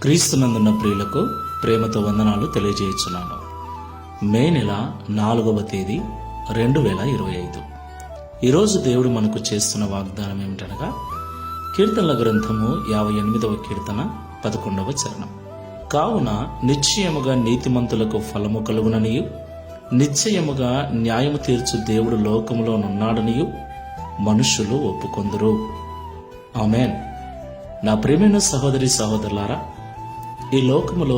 క్రీస్తునందున్న ప్రియులకు ప్రేమతో వందనాలు తెలియజేయుచున్నాను. మే నెల 4వ తేదీ 2025. ఈరోజు దేవుడు మనకు చేస్తున్న వాగ్దానం ఏమిటనగా కీర్తనల గ్రంథము 58వ కీర్తన 11వ చరణం. కావున నిశ్చయముగా నీతిమంతులకు ఫలము కలుగుననియు నిశ్చయముగా న్యాయము తీర్చు దేవుడు లోకములో నున్నాడనియు మనుష్యులు ఒప్పుకొందురు. ఆమేన్. నా ప్రియమైన సహోదరి సహోదరులారా, ఈ లోకములో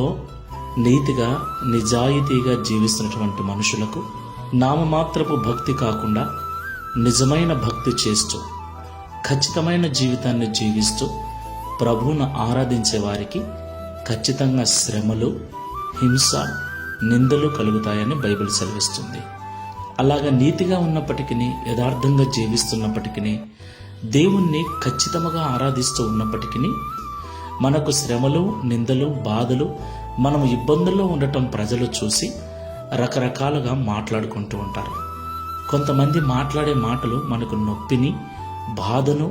నీతిగా నిజాయితీగా జీవిస్తున్నటువంటి మనుషులకు నామమాత్రపు భక్తి కాకుండా నిజమైన భక్తి చేస్తూ ఖచ్చితమైన జీవితాన్ని జీవిస్తూ ప్రభువును ఆరాధించే వారికి ఖచ్చితంగా శ్రమలు, హింస, నిందలు కలుగుతాయని బైబిల్ సెలవిస్తుంది. అలాగా నీతిగా ఉన్నప్పటికీ, యథార్థంగా జీవిస్తున్నప్పటికీ, దేవుణ్ణి ఖచ్చితంగా ఆరాధిస్తూ ఉన్నప్పటికీ మనకు శ్రమలు, నిందలు, బాధలు, మనం ఇబ్బందుల్లో ఉండటం ప్రజలు చూసి రకరకాలుగా మాట్లాడుకుంటూ ఉంటారు. కొంతమంది మాట్లాడే మాటలు మనకు నొప్పిని, బాధను,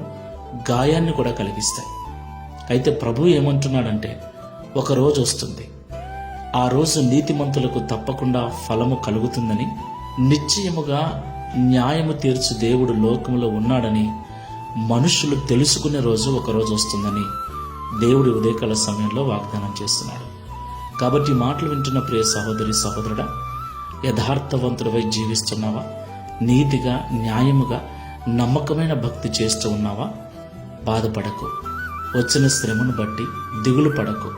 గాయాన్ని కూడా కలిగిస్తాయి. అయితే ప్రభు ఏమంటున్నాడంటే, ఒక రోజు వస్తుంది, ఆ రోజు నీతిమంతులకు తప్పకుండా ఫలము కలుగుతుందని, నిశ్చయముగా న్యాయము తీర్చు దేవుడు లోకంలో ఉన్నాడని మనుషులు తెలుసుకునే రోజు ఒక రోజు వస్తుందని దేవుడి ఉదయకాల సమయంలో వాగ్దానం చేస్తున్నాడు. కాబట్టి మాటలు వింటున్న ప్రియ సహోదరి సహోదరుడా, యథార్థవంతుడివై జీవిస్తున్నావా? నీతిగా, న్యాయముగా, నమ్మకమైన భక్తి చేస్తూ ఉన్నావా? బాధపడకు. వచ్చిన శ్రమను బట్టి దిగులు పడకు.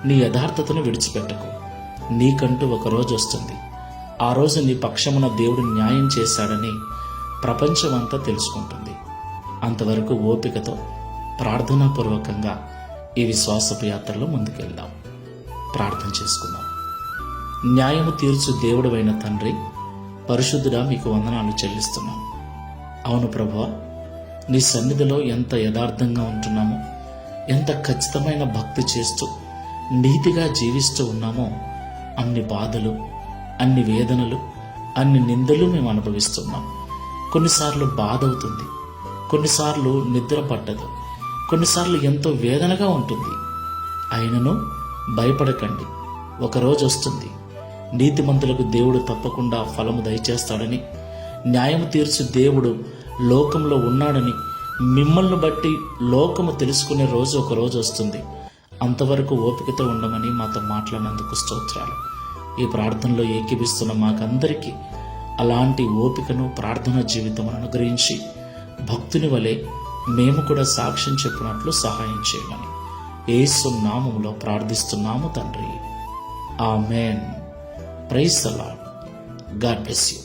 నీ యథార్థతను విడిచిపెట్టకు. నీకంటూ ఒక రోజు వస్తుంది. ఆ రోజు నీ పక్షమున దేవుడు న్యాయం చేశాడని ప్రపంచమంతా తెలుసుకుంటుంది. అంతవరకు ఓపికతో ప్రార్థనాపూర్వకంగా ఈ విశ్వాసపు యాత్రలో ముందుకెళ్దాం. ప్రార్థన చేసుకుందాం. న్యాయము తీర్చు దేవుడవైన తండ్రి, పరిశుద్ధుడా, మీకు వందనాలు చెల్లిస్తున్నాం. అవును ప్రభువా, నీ సన్నిధిలో ఎంత యథార్థంగా ఉంటున్నామో, ఎంత ఖచ్చితమైన భక్తి చేస్తూ నీతిగా జీవిస్తూ ఉన్నామో, అన్ని బాధలు, అన్ని వేదనలు, అన్ని నిందలు మేము అనుభవిస్తున్నాం. కొన్నిసార్లు బాధ అవుతుంది, కొన్నిసార్లు నిద్ర పట్టదు, కొన్నిసార్లు ఎంతో వేదనగా ఉంటుంది. అయినను భయపడకండి, ఒకరోజు వస్తుంది, నీతిమంతులకు దేవుడు తప్పకుండా ఫలము దయచేస్తాడని, న్యాయము తీర్చు దేవుడు లోకంలో ఉన్నాడని మిమ్మల్ని బట్టి లోకము తెలుసుకునే రోజు ఒక రోజు వస్తుంది. అంతవరకు ఓపికతో ఉండమని మాతో మాట్లాడినందుకు స్తోత్రాలు. ఈ ప్రార్థనలో ఏకీభిస్తున్న మాకందరికీ అలాంటి ఓపికను, ప్రార్థన జీవితం అనుగ్రహించి భక్తుని వలె మేము కూడా సాక్ష్యం చెప్పినట్లు సహాయం చేయమని యేసు నామములో ప్రార్థిస్తున్నాము తండ్రి. Amen. Praise the lord. God bless you.